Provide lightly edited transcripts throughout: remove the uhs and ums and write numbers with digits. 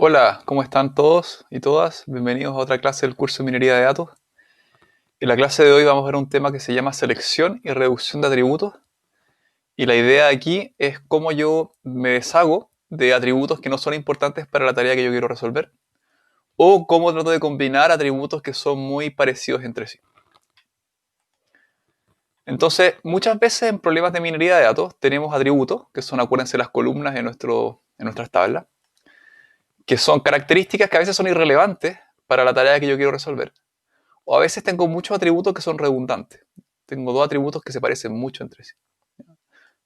Hola, ¿cómo están todos y todas? Bienvenidos a otra clase del curso de Minería de Datos. En la clase de hoy vamos a ver un tema que se llama selección y reducción de atributos. Y la idea aquí es cómo yo me deshago de atributos que no son importantes para la tarea que yo quiero resolver. O cómo trato de combinar atributos que son muy parecidos entre sí. Entonces, muchas veces en problemas de minería de datos tenemos atributos, que son, acuérdense, las columnas en nuestras tablas, que son características que a veces son irrelevantes para la tarea que yo quiero resolver. O a veces tengo muchos atributos que son redundantes. Tengo dos atributos que se parecen mucho entre sí.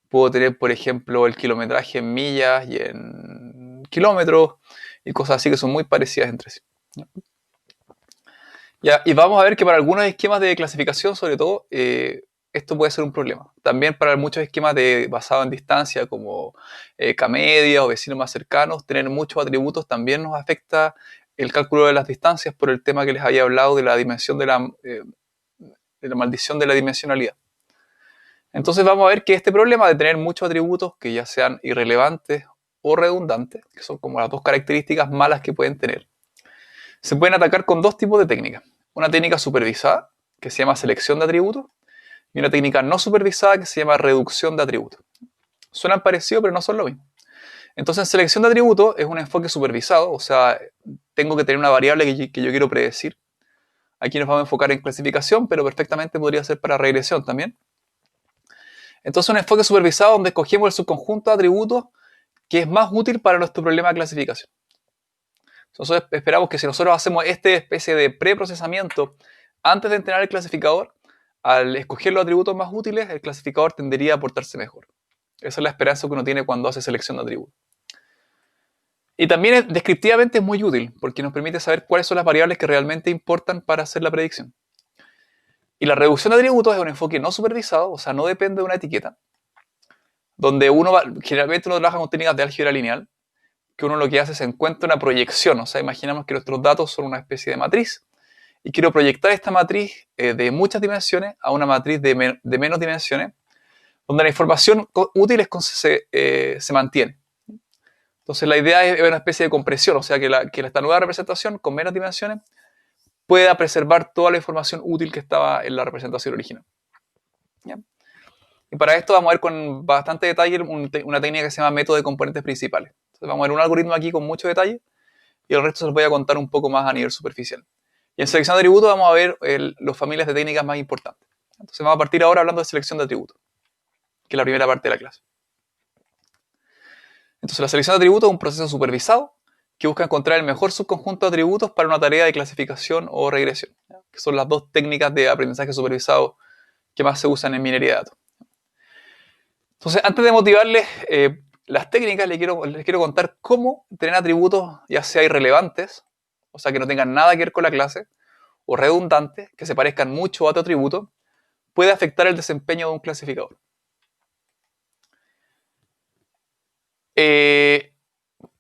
Puedo tener, por ejemplo, el kilometraje en millas y en kilómetros y cosas así que son muy parecidas entre sí. Ya, y vamos a ver que para algunos esquemas de clasificación, sobre todo, esto puede ser un problema. También para muchos esquemas basados en distancia, como K-media o vecinos más cercanos, tener muchos atributos también nos afecta el cálculo de las distancias por el tema que les había hablado de la dimensión de la maldición de la dimensionalidad. Entonces vamos a ver que este problema de tener muchos atributos que ya sean irrelevantes o redundantes, que son como las dos características malas que pueden tener, se pueden atacar con dos tipos de técnicas. Una técnica supervisada, que se llama selección de atributos, y una técnica no supervisada, que se llama reducción de atributos. Suenan parecidos, pero no son lo mismo. Entonces, en selección de atributos es un enfoque supervisado, o sea, tengo que tener una variable que yo quiero predecir. Aquí nos vamos a enfocar en clasificación, pero perfectamente podría ser para regresión también. Entonces, un enfoque supervisado donde escogemos el subconjunto de atributos que es más útil para nuestro problema de clasificación. Entonces, esperamos que si nosotros hacemos esta especie de preprocesamiento antes de entrenar el clasificador, al escoger los atributos más útiles, el clasificador tendería a portarse mejor. Esa es la esperanza que uno tiene cuando hace selección de atributos. Y también descriptivamente es muy útil, porque nos permite saber cuáles son las variables que realmente importan para hacer la predicción. Y la reducción de atributos es un enfoque no supervisado, o sea, no depende de una etiqueta, donde generalmente uno trabaja con técnicas de álgebra lineal, que uno lo que hace es encuentra una proyección, o sea, imaginamos que nuestros datos son una especie de matriz, y quiero proyectar esta matriz de muchas dimensiones a una matriz de menos dimensiones, donde la información útil se mantiene. Entonces la idea es una especie de compresión, o sea, que esta nueva representación con menos dimensiones pueda preservar toda la información útil que estaba en la representación original. ¿Ya? Y para esto vamos a ver con bastante detalle una técnica que se llama método de componentes principales. Entonces vamos a ver un algoritmo aquí con mucho detalle y el resto se los voy a contar un poco más a nivel superficial. Y en selección de atributos vamos a ver las familias de técnicas más importantes. Entonces vamos a partir ahora hablando de selección de atributos, que es la primera parte de la clase. Entonces la selección de atributos es un proceso supervisado que busca encontrar el mejor subconjunto de atributos para una tarea de clasificación o regresión, ¿ya? Que son las dos técnicas de aprendizaje supervisado que más se usan en minería de datos. Entonces, antes de motivarles las técnicas, les quiero contar cómo tener atributos ya sea irrelevantes, o sea, que no tengan nada que ver con la clase, o redundantes, que se parezcan mucho a otro atributo, puede afectar el desempeño de un clasificador.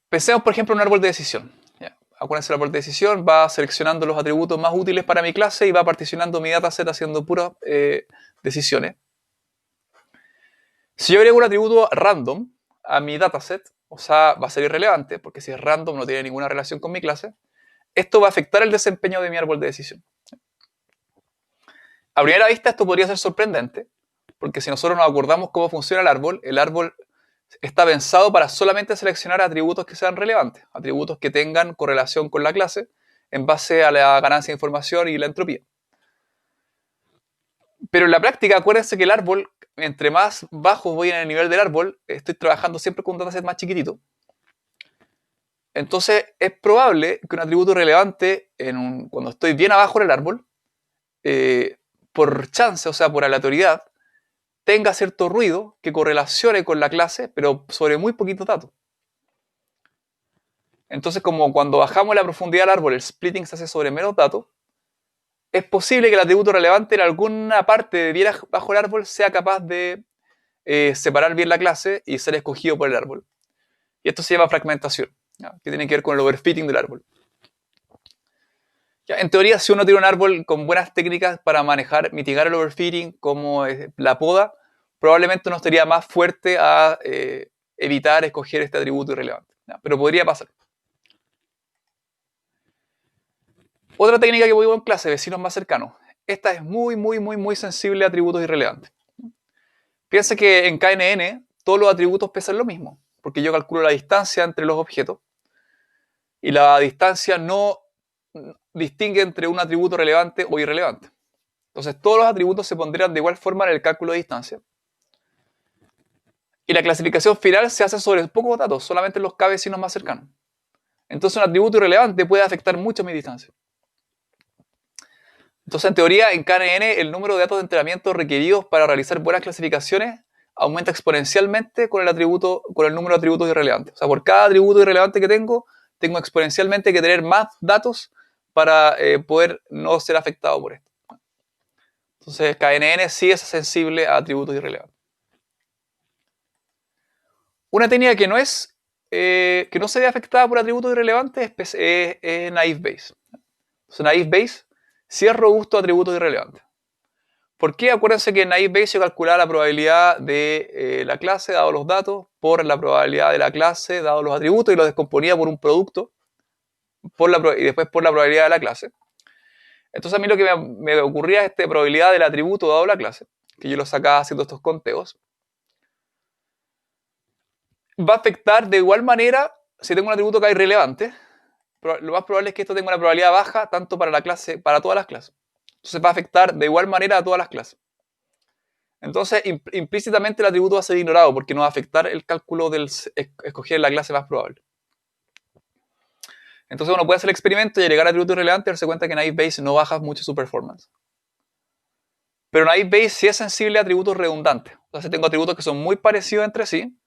Pensemos, por ejemplo, en un árbol de decisión. ¿Ya? Acuérdense, el árbol de decisión va seleccionando los atributos más útiles para mi clase y va particionando mi dataset haciendo puras decisiones. Si yo agrego un atributo random a mi dataset, o sea, va a ser irrelevante, porque si es random no tiene ninguna relación con mi clase, esto va a afectar el desempeño de mi árbol de decisión. A primera vista esto podría ser sorprendente, porque si nosotros nos acordamos cómo funciona el árbol está pensado para solamente seleccionar atributos que sean relevantes, atributos que tengan correlación con la clase en base a la ganancia de información y la entropía. Pero en la práctica, acuérdense que el árbol, entre más bajo voy en el nivel del árbol, estoy trabajando siempre con un dataset más chiquitito. Entonces es probable que un atributo relevante cuando estoy bien abajo en el árbol, por chance, o sea, por aleatoriedad, tenga cierto ruido que correlacione con la clase, pero sobre muy poquitos datos. Entonces, como cuando bajamos la profundidad del árbol, el splitting se hace sobre menos datos, es posible que el atributo relevante en alguna parte de bien bajo el árbol sea capaz de separar bien la clase y ser escogido por el árbol. Y esto se llama fragmentación, ¿ya? Que tiene que ver con el overfitting del árbol. Ya, en teoría, si uno tiene un árbol con buenas técnicas para mitigar el overfitting, como la poda, probablemente uno estaría más fuerte a evitar escoger este atributo irrelevante, ¿ya? Pero podría pasar. Otra técnica que vimos en clase, vecinos más cercanos. Esta es muy sensible a atributos irrelevantes. Piensa que en KNN todos los atributos pesan lo mismo, porque yo calculo la distancia entre los objetos y la distancia no distingue entre un atributo relevante o irrelevante. Entonces todos los atributos se pondrían de igual forma en el cálculo de distancia. Y la clasificación final se hace sobre pocos datos, solamente los K vecinos más cercanos. Entonces un atributo irrelevante puede afectar mucho mi distancia. Entonces, en teoría, en KNN, el número de datos de entrenamiento requeridos para realizar buenas clasificaciones aumenta exponencialmente con el número de atributos irrelevantes. O sea, por cada atributo irrelevante que tengo exponencialmente que tener más datos para poder no ser afectado por esto. Entonces, KNN sí es sensible a atributos irrelevantes. Una técnica que no se ve afectada por atributos irrelevantes es Naive Bayes. Entonces, Naive Bayes sí es robusto a atributos irrelevantes. ¿Por qué? Acuérdense que en Naive Bayes yo calculaba la probabilidad de la clase, dado los datos, por la probabilidad de la clase, dado los atributos, y los descomponía por un producto, y después por la probabilidad de la clase. Entonces a mí lo que me ocurría es esta probabilidad del atributo dado la clase, que yo lo sacaba haciendo estos conteos, va a afectar de igual manera si tengo un atributo que es irrelevante. Lo más probable es que esto tenga una probabilidad baja tanto para la clase, para todas las clases. Entonces va a afectar de igual manera a todas las clases. Entonces, implícitamente el atributo va a ser ignorado porque no va a afectar el cálculo del escoger la clase más probable. Entonces uno puede hacer el experimento y llegar a atributo irrelevante y darse cuenta que Naive Bayes no baja mucho su performance. Pero Naive Bayes sí es sensible a atributos redundantes. O sea, si tengo atributos que son muy parecidos entre sí,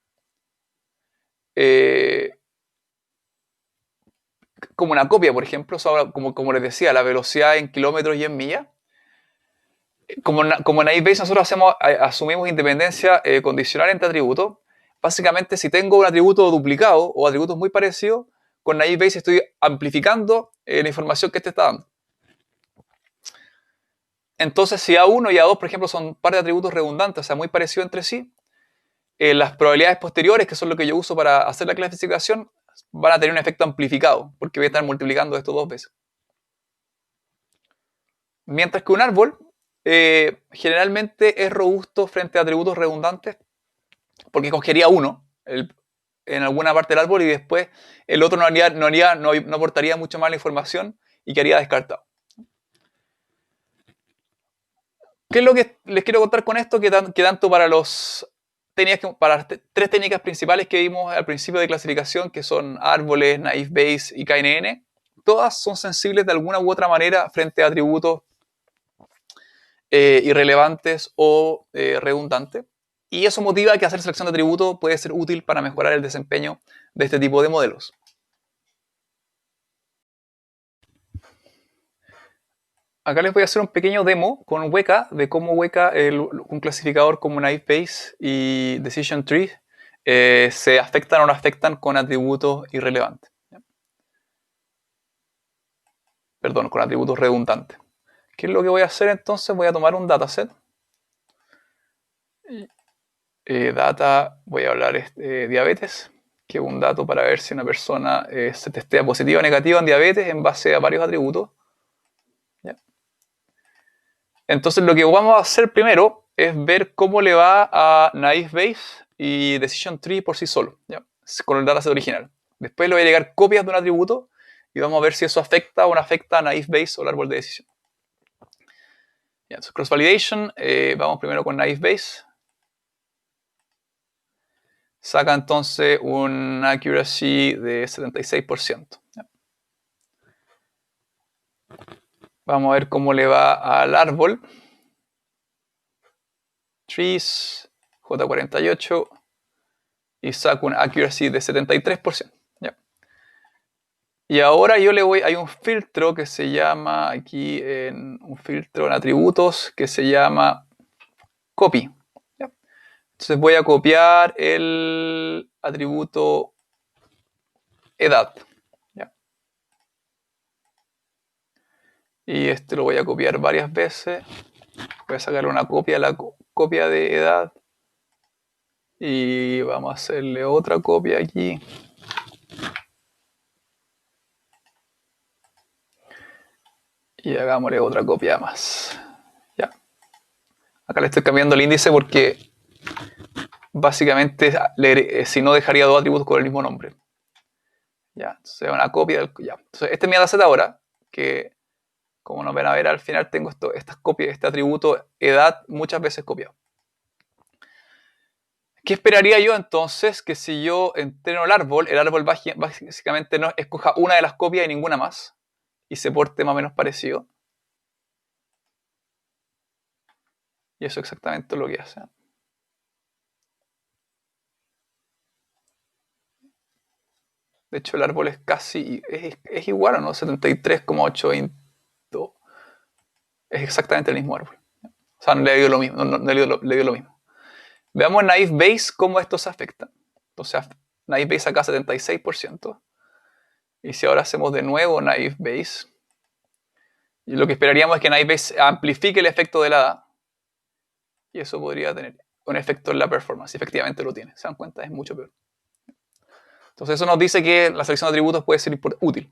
como una copia, por ejemplo, como les decía, la velocidad en kilómetros y en millas. Como en Naive Bayes nosotros asumimos independencia condicional entre atributos. Básicamente, si tengo un atributo duplicado o atributos muy parecidos, con Naive Bayes estoy amplificando la información que este está dando. Entonces, si A1 y A2, por ejemplo, son un par de atributos redundantes, o sea, muy parecidos entre sí, las probabilidades posteriores, que son lo que yo uso para hacer la clasificación, van a tener un efecto amplificado, porque voy a estar multiplicando esto 2 veces. Mientras que un árbol generalmente es robusto frente a atributos redundantes, porque cogería uno en alguna parte del árbol y después el otro no aportaría mucho más la información y quedaría descartado. ¿Qué es lo que les quiero contar con esto? Que tanto para para las tres técnicas principales que vimos al principio de clasificación, que son árboles, Naive Bayes y KNN, todas son sensibles de alguna u otra manera frente a atributos irrelevantes o redundantes. Y eso motiva que hacer selección de atributos puede ser útil para mejorar el desempeño de este tipo de modelos. Acá les voy a hacer un pequeño demo con Weka de cómo Weka, un clasificador como Naive Bayes y Decision Tree, se afectan o no afectan con atributos irrelevantes. Perdón, con atributos redundantes. ¿Qué es lo que voy a hacer entonces? Voy a tomar un dataset. Voy a hablar de diabetes, que es un dato para ver si una persona se testea positiva o negativa en diabetes en base a varios atributos. ¿Ya? Entonces lo que vamos a hacer primero es ver cómo le va a Naive Bayes y Decision Tree por sí solo, ¿ya? Con el dataset original. Después le voy a llegar copias de un atributo y vamos a ver si eso afecta o no afecta a Naive Bayes o el árbol de decisión. Ya, entonces, cross validation, vamos primero con Naive Bayes. Saca entonces un accuracy de 76%. ¿Ya? Vamos a ver cómo le va al árbol. Trees, J48, y saco un accuracy de 73%. ¿Ya? Y ahora yo le voy, hay un filtro que se llama, un filtro en atributos que se llama copy. ¿Ya? Entonces voy a copiar el atributo edad. ¿Ya? Y este lo voy a copiar varias veces. Voy a sacarle una copia a la copia de edad. Y vamos a hacerle otra copia aquí. Y hagámosle otra copia más. Ya. Acá le estoy cambiando el índice porque básicamente si no dejaría dos atributos con el mismo nombre. Ya, entonces una copia del, ya. Entonces este es mi dataset ahora, que como nos ven a ver al final tengo estas copias, este atributo edad muchas veces copiado. ¿Qué esperaría yo entonces? Que si yo entreno el árbol básicamente no escoja una de las copias y ninguna más, y se porte más o menos parecido. Y eso es exactamente lo que hace. De hecho, el árbol es casi, es igual, ¿o no? 73,822. Es exactamente el mismo árbol. O sea, no le dio lo mismo. No, le dio lo mismo. Veamos en Naive Bayes cómo esto se afecta. Entonces, Naive Bayes acá 76%. Y si ahora hacemos de nuevo Naive Bayes, y lo que esperaríamos es que Naive Bayes amplifique el efecto de la edad. Y eso podría tener un efecto en la performance. Y efectivamente lo tiene. ¿Se dan cuenta? Es mucho peor. Entonces eso nos dice que la selección de atributos puede ser útil.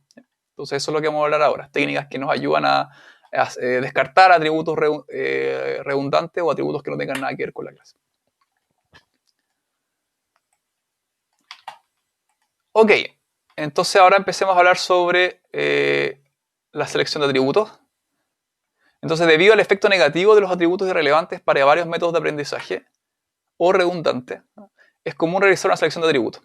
Entonces eso es lo que vamos a hablar ahora. Técnicas que nos ayudan a descartar atributos redundantes o atributos que no tengan nada que ver con la clase. Ok, entonces ahora empecemos a hablar sobre la selección de atributos. Entonces, debido al efecto negativo de los atributos irrelevantes para varios métodos de aprendizaje o redundantes, es común realizar una selección de atributos.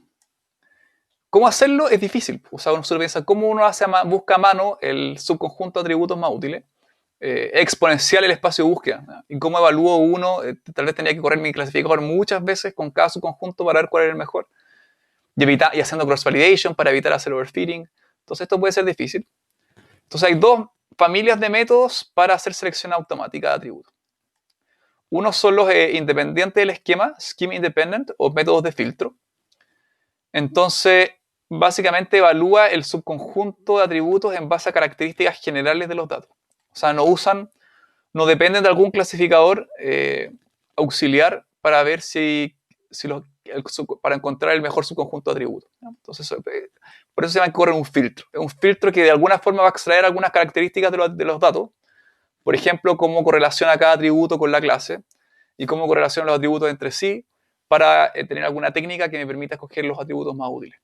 ¿Cómo hacerlo? Es difícil. O sea, uno solo piensa cómo uno busca a mano el subconjunto de atributos más útiles. Exponencial el espacio de búsqueda. ¿Y cómo evalúo uno? Tal vez tenía que correr mi clasificador muchas veces con cada subconjunto para ver cuál era el mejor. Y haciendo cross-validation para evitar hacer overfitting. Entonces esto puede ser difícil. Entonces hay dos familias de métodos para hacer selección automática de atributos. Uno son los independientes del esquema, scheme independent, o métodos de filtro. Entonces, básicamente evalúa el subconjunto de atributos en base a características generales de los datos. O sea, no dependen de algún clasificador auxiliar para ver para encontrar el mejor subconjunto de atributos. Entonces, por eso se llama que corre un filtro. Es un filtro que de alguna forma va a extraer algunas características de los datos. Por ejemplo, cómo correlaciona cada atributo con la clase y cómo correlacionan los atributos entre sí para tener alguna técnica que me permita escoger los atributos más útiles.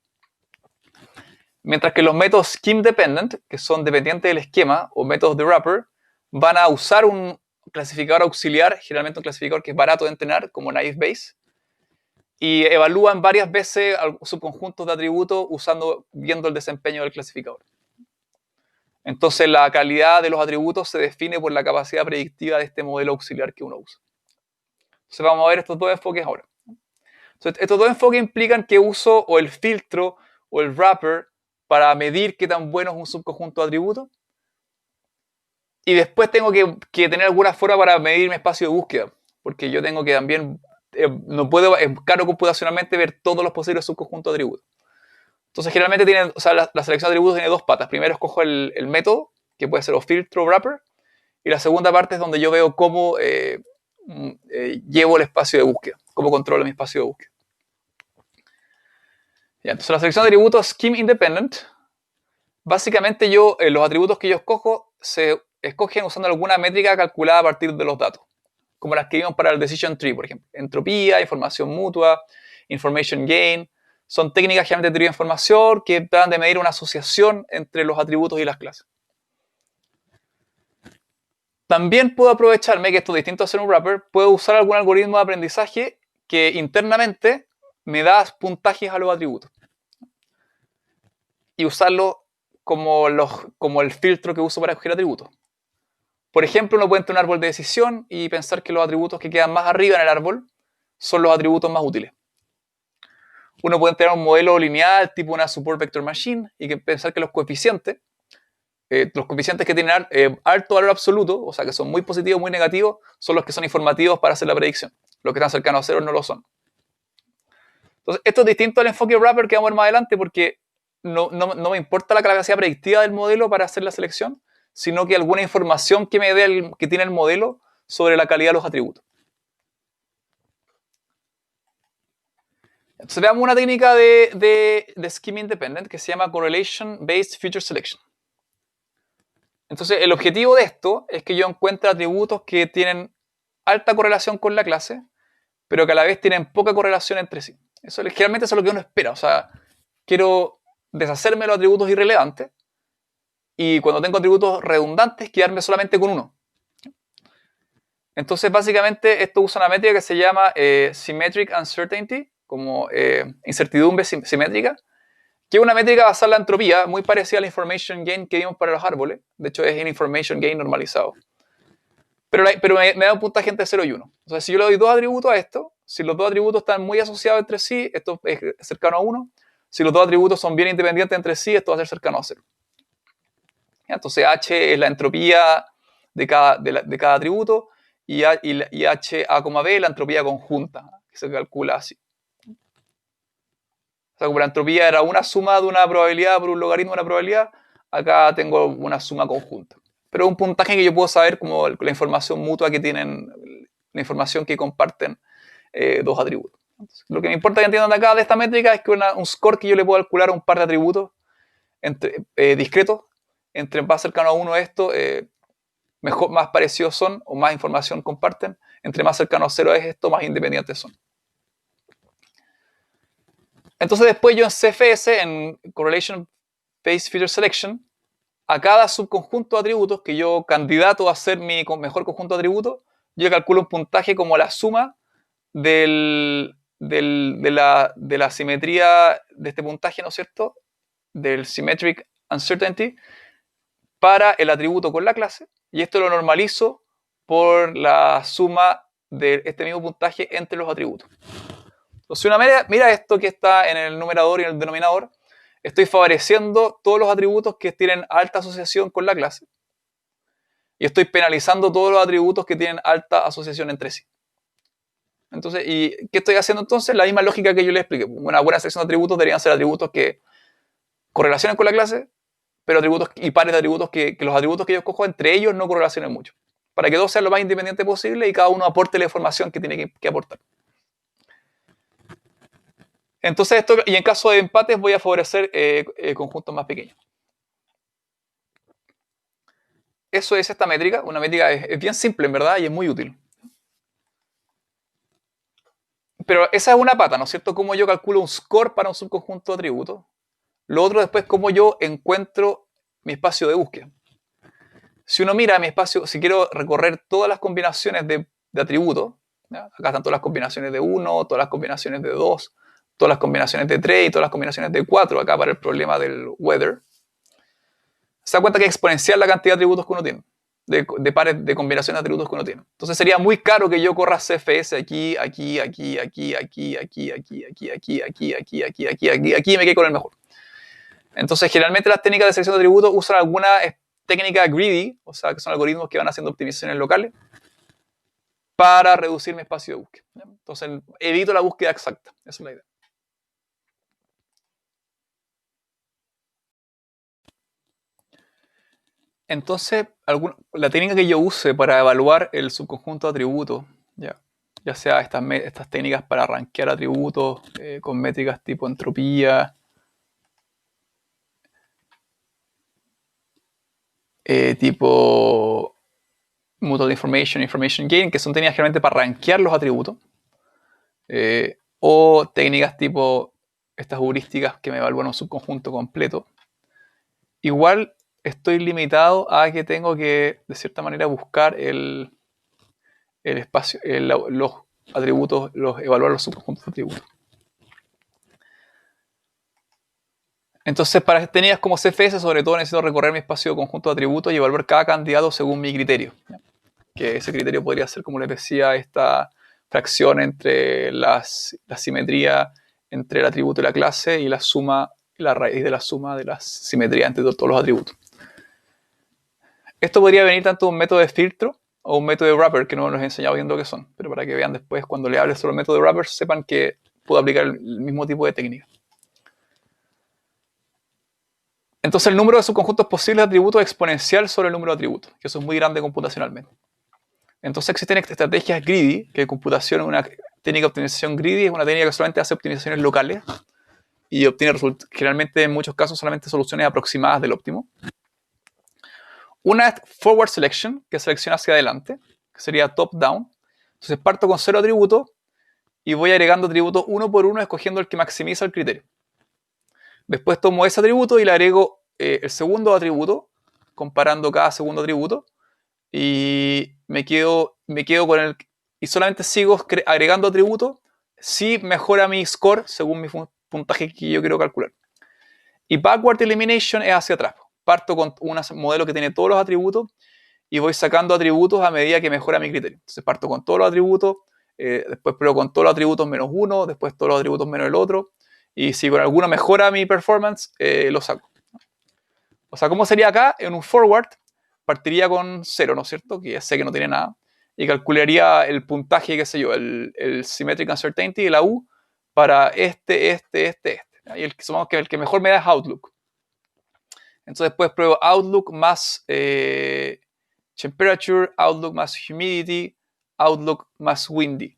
Mientras que los métodos scheme dependent, que son dependientes del esquema, o métodos de wrapper, van a usar un clasificador auxiliar, generalmente un clasificador que es barato de entrenar, como Naive Bayes, y evalúan varias veces subconjuntos de atributos viendo el desempeño del clasificador. Entonces la calidad de los atributos se define por la capacidad predictiva de este modelo auxiliar que uno usa. Entonces vamos a ver estos dos enfoques ahora. Entonces, estos dos enfoques implican que uso o el filtro o el wrapper para medir qué tan bueno es un subconjunto de atributos. Y después tengo que tener alguna forma para medir mi espacio de búsqueda. Porque yo tengo que también, no puedo, es caro computacionalmente ver todos los posibles subconjuntos de atributos. Entonces, generalmente la selección de atributos tiene dos patas. Primero escojo el método, que puede ser o filtro o wrapper. Y la segunda parte es donde yo veo cómo llevo el espacio de búsqueda, cómo controlo mi espacio de búsqueda. Ya, entonces, la selección de atributos scheme independent, básicamente los atributos que yo escojo se escogen usando alguna métrica calculada a partir de los datos, como las que vimos para el decision tree, por ejemplo. Entropía, información mutua, information gain. Son técnicas generalmente de teoría de información que tratan de medir una asociación entre los atributos y las clases. También puedo aprovecharme, que esto es distinto a hacer un wrapper, puedo usar algún algoritmo de aprendizaje que internamente me da puntajes a los atributos. Y usarlo como el filtro que uso para escoger atributos. Por ejemplo, uno puede tener un árbol de decisión y pensar que los atributos que quedan más arriba en el árbol son los atributos más útiles. Uno puede tener un modelo lineal tipo una support vector machine y pensar que los coeficientes que tienen alto valor absoluto, o sea que son muy positivos, muy negativos, son los que son informativos para hacer la predicción. Los que están cercanos a cero no lo son. Entonces, esto es distinto al enfoque wrapper que vamos a ver más adelante porque no me importa la capacidad predictiva del modelo para hacer la selección, sino que alguna información que me dé que tiene el modelo sobre la calidad de los atributos. Entonces veamos una técnica de scheme independent que se llama correlation based feature selection. Entonces, el objetivo de esto es que yo encuentre atributos que tienen alta correlación con la clase, pero que a la vez tienen poca correlación entre sí. Generalmente eso es lo que uno espera. O sea, quiero deshacerme de los atributos irrelevantes y cuando tengo atributos redundantes, quedarme solamente con uno. Entonces, básicamente, esto usa una métrica que se llama Symmetric Uncertainty, como incertidumbre simétrica, que es una métrica basada en la entropía, muy parecida al information gain que vimos para los árboles. De hecho, es el information gain normalizado. Pero me da un puntaje entre 0 y 1. O sea, si yo le doy dos atributos a esto, si los dos atributos están muy asociados entre sí, esto es cercano a 1. Si los dos atributos son bien independientes entre sí, esto va a ser cercano a 0. Entonces, H es la entropía de cada atributo y H A, B la entropía conjunta, que se calcula así. O sea, como la entropía era una suma de una probabilidad por un logaritmo de una probabilidad, acá tengo una suma conjunta. Pero es un puntaje que yo puedo saber como la información mutua que tienen, la información que comparten dos atributos. Entonces, lo que me importa que entiendan acá de esta métrica es que un score que yo le puedo calcular a un par de atributos discretos, entre más cercano a uno esto, mejor, más parecidos son o más información comparten. Entre más cercano a 0 es esto, más independientes son. Entonces después yo en CFS, en Correlation Phase Feature Selection, a cada subconjunto de atributos que yo candidato a ser mi mejor conjunto de atributos, yo calculo un puntaje como la suma de la simetría de este puntaje, ¿no es cierto? Del Symmetric Uncertainty para el atributo con la clase, y esto lo normalizo por la suma de este mismo puntaje entre los atributos. Entonces, si uno mira esto que está en el numerador y en el denominador, estoy favoreciendo todos los atributos que tienen alta asociación con la clase y estoy penalizando todos los atributos que tienen alta asociación entre sí. Entonces, ¿y qué estoy haciendo entonces? La misma lógica que yo les expliqué. Una buena selección de atributos deberían ser atributos que correlacionen con la clase, pero atributos y pares de atributos que los atributos que yo escojo entre ellos no correlacionen mucho, para que todos sean lo más independientes posible y cada uno aporte la información que tiene que aportar. Entonces, y en caso de empates voy a favorecer conjuntos más pequeños. Eso es esta métrica. Una métrica es bien simple, en verdad, y es muy útil. Pero esa es una pata, ¿no es cierto? Cómo yo calculo un score para un subconjunto de atributos. Lo otro después, cómo yo encuentro mi espacio de búsqueda. Si uno mira mi espacio, si quiero recorrer todas las combinaciones de atributos, ¿ya? Acá están todas las combinaciones de 1, todas las combinaciones de 2, todas las combinaciones de 3 y todas las combinaciones de 4, acá para el problema del weather. Se da cuenta que es exponencial la cantidad de atributos que uno tiene, de pares de combinaciones de atributos que uno tiene. Entonces sería muy caro que yo corra CFS aquí, aquí, aquí, aquí, aquí, aquí, aquí, aquí, aquí, aquí, aquí, aquí, aquí, aquí, aquí y me quedé con el mejor. Entonces generalmente las técnicas de selección de atributos usan alguna técnica greedy, o sea que son algoritmos que van haciendo optimizaciones locales para reducir mi espacio de búsqueda. Entonces evito la búsqueda exacta, esa es la idea. Entonces, la técnica que yo use para evaluar el subconjunto de atributos, ya sea estas técnicas para rankear atributos con métricas tipo entropía, tipo mutual information gain, que son técnicas generalmente para rankear los atributos, o técnicas tipo estas heurísticas que me evalúan un subconjunto completo. Igual estoy limitado a que tengo que, de cierta manera, buscar el espacio, los atributos, evaluar los subconjuntos de atributos. Entonces, para técnicas como CFS, sobre todo necesito recorrer mi espacio de conjunto de atributos y evaluar cada candidato según mi criterio. ¿Ya? Que ese criterio podría ser, como les decía, esta fracción entre la simetría entre el atributo y la clase y la suma, la raíz de la suma de la simetría entre todos los atributos. Esto podría venir tanto de un método de filtro o un método de wrapper, que no los he enseñado viendo qué son, pero para que vean después cuando le hable sobre el método de wrapper sepan que puedo aplicar el mismo tipo de técnica. Entonces el número de subconjuntos posibles de atributos es exponencial sobre el número de atributos, que eso es muy grande computacionalmente. Entonces existen estrategias greedy, que computación es una técnica de optimización greedy, es una técnica que solamente hace optimizaciones locales y obtiene generalmente en muchos casos solamente soluciones aproximadas del óptimo. Una es forward selection, que selecciona hacia adelante, que sería top down. Entonces parto con 0 atributos y voy agregando atributos uno por uno, escogiendo el que maximiza el criterio. Después tomo ese atributo y le agrego el segundo atributo, comparando cada segundo atributo, y me quedo con el... Y solamente sigo agregando atributos si mejora mi score según mi puntaje que yo quiero calcular. Y backward elimination es hacia atrás. Parto con un modelo que tiene todos los atributos y voy sacando atributos a medida que mejora mi criterio. Entonces parto con todos los atributos, después pruebo con todos los atributos menos uno, después todos los atributos menos el otro, y si con alguno mejora mi performance, lo saco. O sea, ¿cómo sería acá? En un forward partiría con 0, ¿no es cierto? Que ya sé que no tiene nada. Y calcularía el puntaje, qué sé yo, el Symmetric Uncertainty de la U para este. Y supongamos que el que mejor me da es Outlook. Entonces después pruebo Outlook más Temperature, Outlook más Humidity, Outlook más Windy.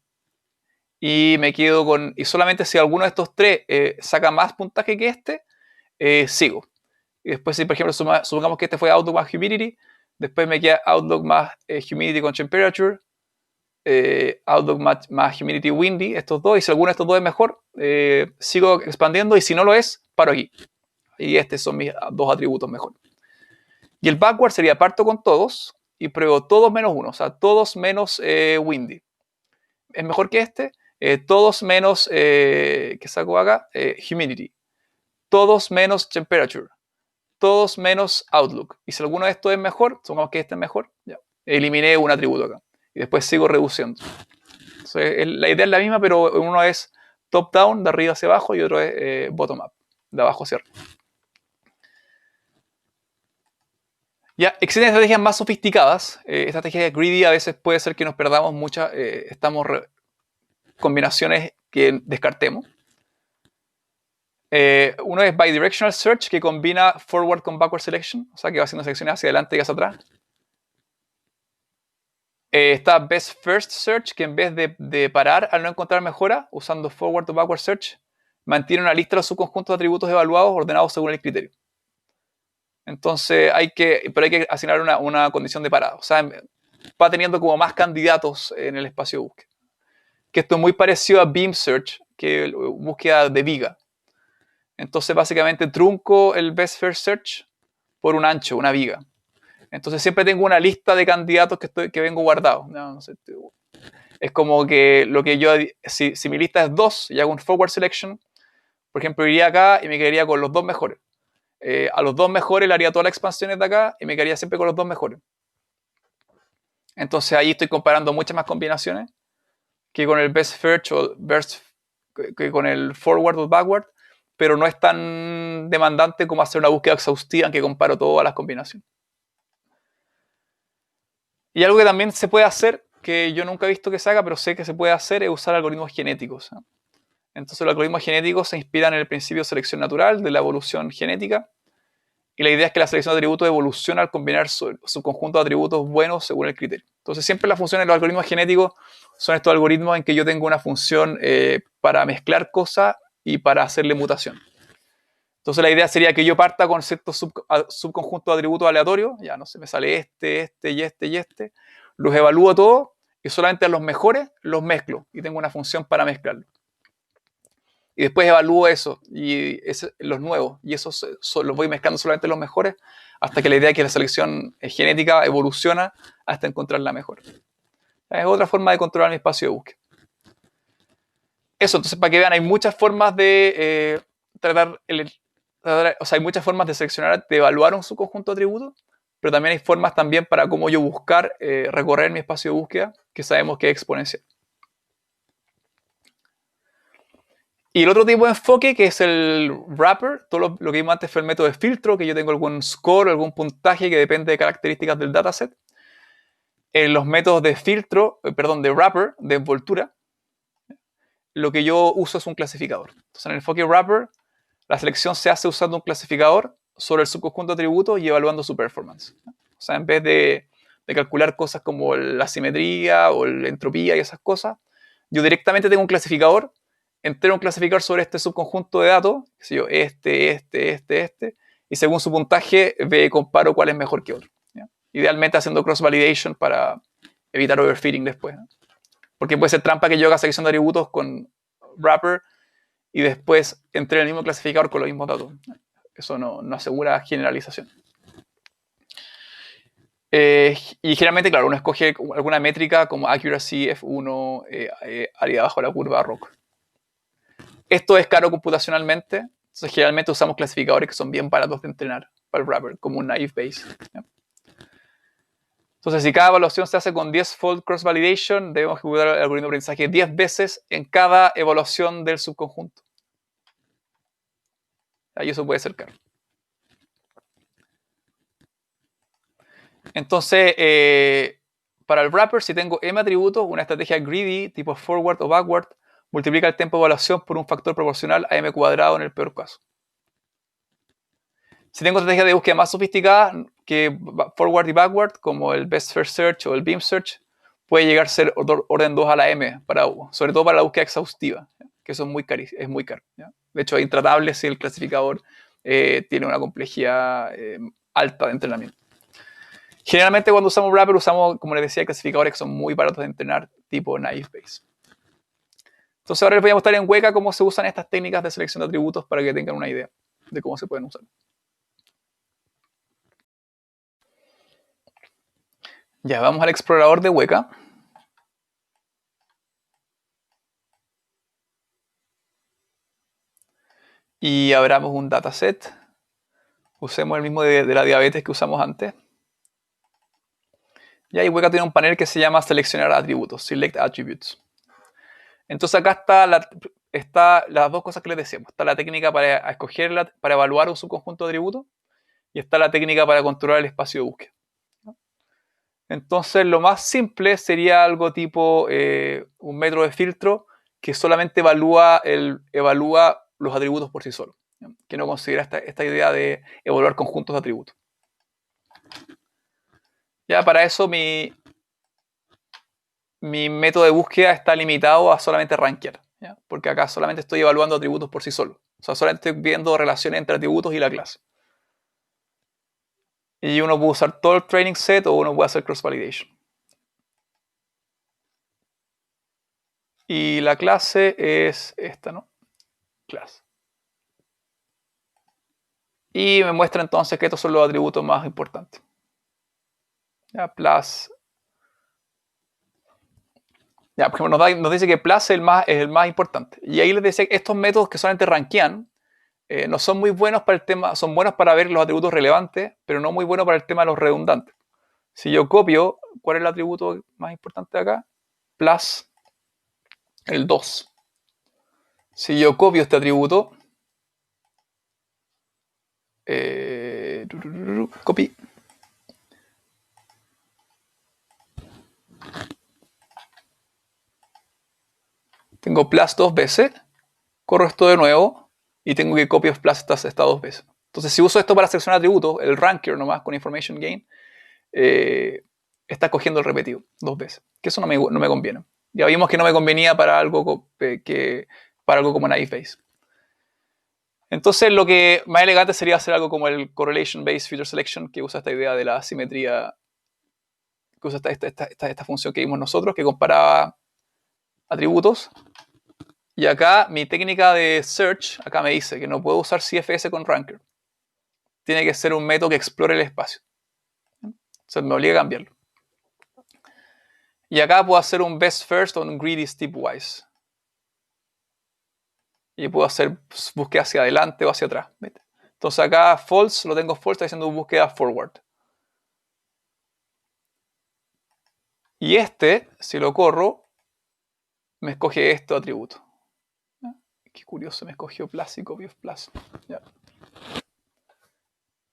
Y me quedo con... Y solamente si alguno de estos tres saca más puntaje que sigo. Y después, si por ejemplo supongamos que este fue Outlook más Humidity, después me queda Outlook más Humidity con Temperature, Outlook más Humidity Windy, estos dos, y si alguno de estos dos es mejor, sigo expandiendo, y si no lo es, paro aquí. Y estos son mis dos atributos mejor. Y el backward sería parto con todos y pruebo todos menos uno, o sea, todos menos Windy. ¿Es mejor que este? Todos menos, ¿qué saco acá? Humidity. Todos menos Temperature. Todos menos Outlook. Y si alguno de estos es mejor, supongamos que este es mejor, ya. Eliminé un atributo acá. Y después sigo reduciendo. Entonces, la idea es la misma, pero uno es top-down, de arriba hacia abajo, y otro es bottom-up, de abajo hacia arriba. Ya, existen estrategias más sofisticadas. Estrategias greedy a veces puede ser que nos perdamos muchas combinaciones que descartemos. Uno es bidirectional search, que combina forward con backward selection, o sea que va haciendo selecciones hacia adelante y hacia atrás. Está best first search, que en vez de parar al no encontrar mejora, usando forward o backward search, mantiene una lista de los subconjuntos de atributos evaluados ordenados según el criterio. Entonces hay que asignar una condición de parado. O sea, va teniendo como más candidatos en el espacio de búsqueda. Que esto es muy parecido a beam search, que es búsqueda de viga. Entonces básicamente trunco el best first search por un ancho, una viga. Entonces siempre tengo una lista de candidatos que vengo guardado. No sé, es como que lo que yo, si mi lista es 2 y hago un forward selection, por ejemplo, iría acá y me quedaría con los 2 mejores. A los 2 mejores le haría todas las expansiones de acá y me quedaría siempre con los 2 mejores. Entonces ahí estoy comparando muchas más combinaciones que con el best first o que con el forward o backward, pero no es tan demandante como hacer una búsqueda exhaustiva en que comparo todas las combinaciones. Y algo que también se puede hacer, que yo nunca he visto que se haga, pero sé que se puede hacer, es usar algoritmos genéticos. Entonces los algoritmos genéticos se inspiran en el principio de selección natural, de la evolución genética, y la idea es que la selección de atributos evoluciona al combinar su conjunto de atributos buenos según el criterio. Entonces siempre las funciones de los algoritmos genéticos son estos algoritmos en que yo tengo una función para mezclar cosas y para hacerle mutación. Entonces la idea sería que yo parta con ciertos subconjuntos de atributos aleatorios, ya no sé, me sale este y este, los evalúo todos y solamente a los mejores los mezclo y tengo una función para mezclarlos. Y después evalúo eso y los nuevos y esos los voy mezclando solamente los mejores hasta que la idea es que la selección genética evoluciona hasta encontrar la mejor. Es otra forma de controlar mi espacio de búsqueda. Eso, entonces para que vean, hay muchas formas de hay muchas formas de seleccionar, de evaluar un subconjunto de atributos, pero también hay formas también para cómo yo buscar, recorrer mi espacio de búsqueda, que sabemos que es exponencial. Y el otro tipo de enfoque, que es el wrapper, todo lo que vimos antes fue el método de filtro, que yo tengo algún score, algún puntaje que depende de características del dataset. Los métodos de filtro, de wrapper, de envoltura, lo que yo uso es un clasificador. Entonces en el enfoque wrapper, la selección se hace usando un clasificador sobre el subconjunto de atributos y evaluando su performance. O sea, en vez de calcular cosas como la simetría o la entropía y esas cosas, yo directamente tengo un clasificador, entreno un clasificador sobre este subconjunto de datos, qué sé yo, y según su puntaje comparo cuál es mejor que otro. ¿Ya? Idealmente haciendo cross-validation para evitar overfitting después, ¿no? Porque puede ser trampa que yo haga selección de atributos con wrapper y después entre en el mismo clasificador con los mismos datos. Eso no asegura generalización. Y generalmente, claro, uno escoge alguna métrica como accuracy, F1, área bajo la curva, ROC. Esto es caro computacionalmente, entonces generalmente usamos clasificadores que son bien baratos de entrenar para el wrapper, como un naive Bayes. ¿Ya? Entonces, si cada evaluación se hace con 10-fold cross-validation, debemos ejecutar el algoritmo de aprendizaje 10 veces en cada evaluación del subconjunto. Y eso puede ser caro. Entonces, para el wrapper, si tengo m atributos, una estrategia greedy, tipo forward o backward, multiplica el tiempo de evaluación por un factor proporcional a m cuadrado en el peor caso. Si tengo estrategias de búsqueda más sofisticadas que forward y backward, como el best first search o el beam search, puede llegar a ser orden 2 a la m, sobre todo para la búsqueda exhaustiva, ¿ya? Que eso es muy caro. ¿Ya? De hecho, es intratable si el clasificador tiene una complejidad alta de entrenamiento. Generalmente cuando usamos wrapper usamos, como les decía, clasificadores que son muy baratos de entrenar, tipo naive Bayes. Entonces ahora les voy a mostrar en Weka cómo se usan estas técnicas de selección de atributos para que tengan una idea de cómo se pueden usar. Ya, vamos al explorador de Weka. Y abramos un dataset. Usemos el mismo de la diabetes que usamos antes. Y ahí Weka tiene un panel que se llama seleccionar atributos, select attributes. Entonces acá está las dos cosas que les decíamos. Está la técnica para escoger, para evaluar un subconjunto de atributos, y está la técnica para controlar el espacio de búsqueda. Entonces lo más simple sería algo tipo un método de filtro que solamente evalúa los atributos por sí solos, ¿ya? Que no considera esta idea de evaluar conjuntos de atributos. Ya, para eso mi método de búsqueda está limitado a solamente rankear, ¿ya? Porque acá solamente estoy evaluando atributos por sí solos. O sea, solamente estoy viendo relaciones entre atributos y la clase. Y uno puede usar todo el training set o uno puede hacer cross-validation. Y la clase es esta, ¿no? Clase. Y me muestra entonces que estos son los atributos más importantes. Ya, plus. Ya, por ejemplo, nos dice que plus es el más importante. Y ahí les decía que estos métodos que solamente rankean no son muy buenos para el tema, son buenos para ver los atributos relevantes, pero no muy buenos para el tema de los redundantes. Si yo copio, ¿cuál es el atributo más importante de acá? Plus el 2. Si yo copio este atributo, copy. Tengo plus 2 veces, corro esto de nuevo y tengo que copy of plus estas 2 veces. Entonces, si uso esto para seleccionar atributos, el ranker nomás con information gain, está cogiendo el repetido 2 veces. Que eso no me conviene. Ya vimos que no me convenía para algo como naive Bayes. Entonces, lo que más elegante sería hacer algo como el correlation based feature selection, que usa esta idea de la asimetría, que usa esta función que vimos nosotros, que comparaba atributos. Y acá mi técnica de search, acá me dice que no puedo usar CFS con ranker. Tiene que ser un método que explore el espacio. Entonces me obliga a cambiarlo. Y acá puedo hacer un best first o un greedy stepwise. Y puedo hacer búsqueda hacia adelante o hacia atrás. ¿Viste? Entonces acá false, lo tengo false, está haciendo búsqueda forward. Y si lo corro, me escoge este atributo. Qué curioso, me escogió plus y copy of plus. Ya.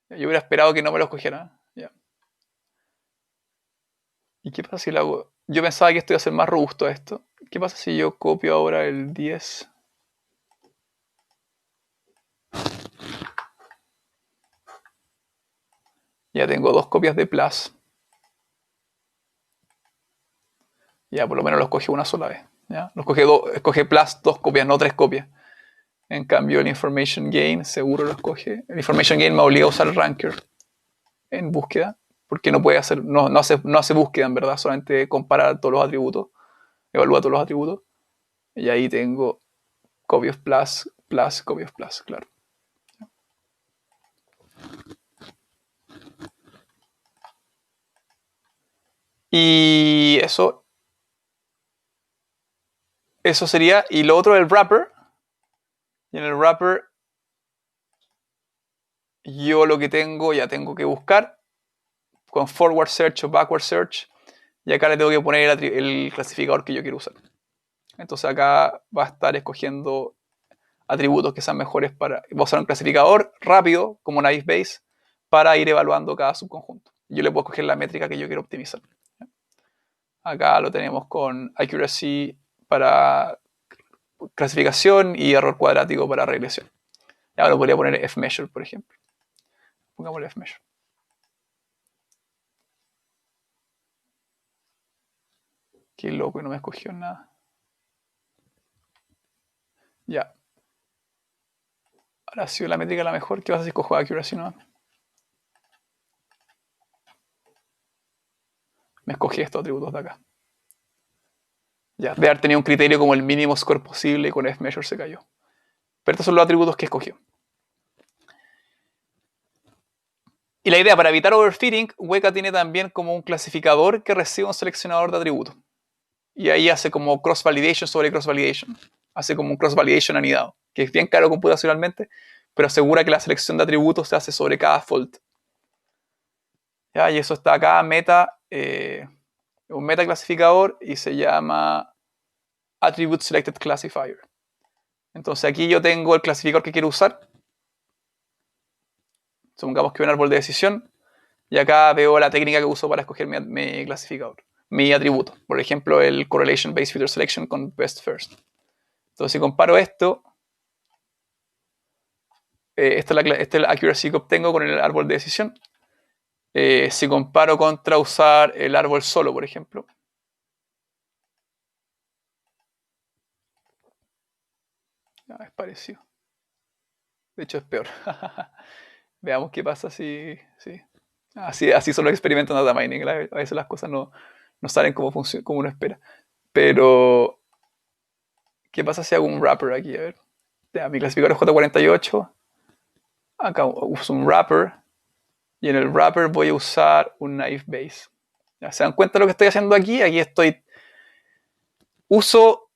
Yo hubiera esperado que no me lo escogiera. Ya. ¿Y qué pasa si lo hago? Yo pensaba que esto iba a ser más robusto a esto. ¿Qué pasa si yo copio ahora el 10? Ya tengo 2 copias de plus. Ya, por lo menos lo escogí una sola vez. ¿Ya? Escoge plus 2 copias, no 3 copias. En cambio, el information gain seguro lo escoge. El information gain me obliga a usar el ranker en búsqueda. porque no puede hacer, no hace búsqueda en verdad, solamente compara todos los atributos, evalúa todos los atributos. Y ahí tengo copy of plus, copy of plus, claro. Y eso sería, y lo otro es el wrapper. Y en el wrapper yo lo que tengo, ya tengo que buscar con forward search o backward search, y acá le tengo que poner el clasificador que yo quiero usar. Entonces acá va a estar escogiendo atributos que sean mejores para... Voy a usar un clasificador rápido, como Naive Bayes, para ir evaluando cada subconjunto. Yo le puedo escoger la métrica que yo quiero optimizar. Acá lo tenemos con accuracy para clasificación y error cuadrático para regresión. Ahora lo podría poner fmeasure, por ejemplo. Pongámosle fmeasure. Qué loco, y no me escogió nada. Ya. Ahora ha sido la métrica la mejor. ¿Qué vas a hacer si cojo accuracy no? Me escogí estos atributos de acá. Ya, de haber tenido un criterio como el mínimo score posible y con fmeasure se cayó. Pero estos son los atributos que escogió. Y la idea, para evitar overfitting, Weka tiene también como un clasificador que recibe un seleccionador de atributos. Y ahí hace como cross-validation sobre cross-validation. Hace como un cross-validation anidado, que es bien caro computacionalmente, pero asegura que la selección de atributos se hace sobre cada fault. ¿Ya? Y eso está acá, un meta clasificador, y se llama Attribute Selected Classifier. Entonces aquí yo tengo el clasificador que quiero usar. Supongamos que veo un árbol de decisión, y acá veo la técnica que uso para escoger mi clasificador, mi atributo. Por ejemplo, el Correlation Based Feature Selection con Best First. Entonces, si comparo esto, esta es la accuracy que obtengo con el árbol de decisión. Si comparo contra usar el árbol solo, por ejemplo. Es parecido. De hecho, es peor. Veamos qué pasa si... Así son los experimentos en data mining. A veces las cosas no salen como uno espera. Pero, ¿qué pasa si hago un wrapper aquí? A ver. Ya, mi clasificador es J48. Acá uso un wrapper. Y en el wrapper voy a usar un Naive Bayes. ¿Ya se dan cuenta de lo que estoy haciendo aquí? Aquí estoy usando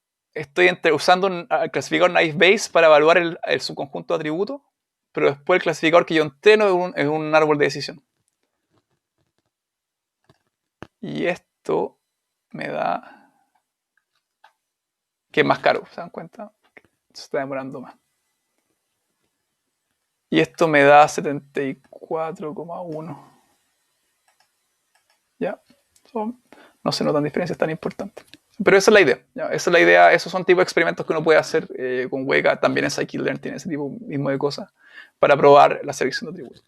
un clasificador Naive Bayes para evaluar el subconjunto de atributos, pero después el clasificador que yo entreno es un árbol de decisión. Y esto me da que es más caro, ¿se dan cuenta? Se está demorando más. Y esto me da 74,1. ¿Ya? No se notan diferencias tan importantes. Pero esa es la idea. ¿Ya? Esa es la idea. Esos son tipos de experimentos que uno puede hacer con Weka. También en Scikit-learn tiene ese tipo mismo de cosas para probar la selección de atributos.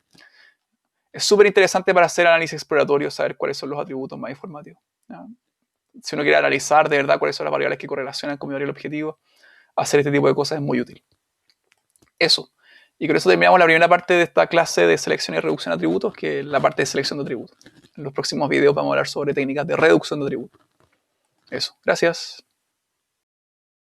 Es súper interesante para hacer análisis exploratorio, saber cuáles son los atributos más informativos. ¿Ya? Si uno quiere analizar de verdad cuáles son las variables que correlacionan con mi variable objetivo, hacer este tipo de cosas es muy útil. Eso. Y con eso terminamos la primera parte de esta clase de selección y reducción de atributos, que es la parte de selección de atributos. En los próximos videos vamos a hablar sobre técnicas de reducción de atributos. Eso. Gracias.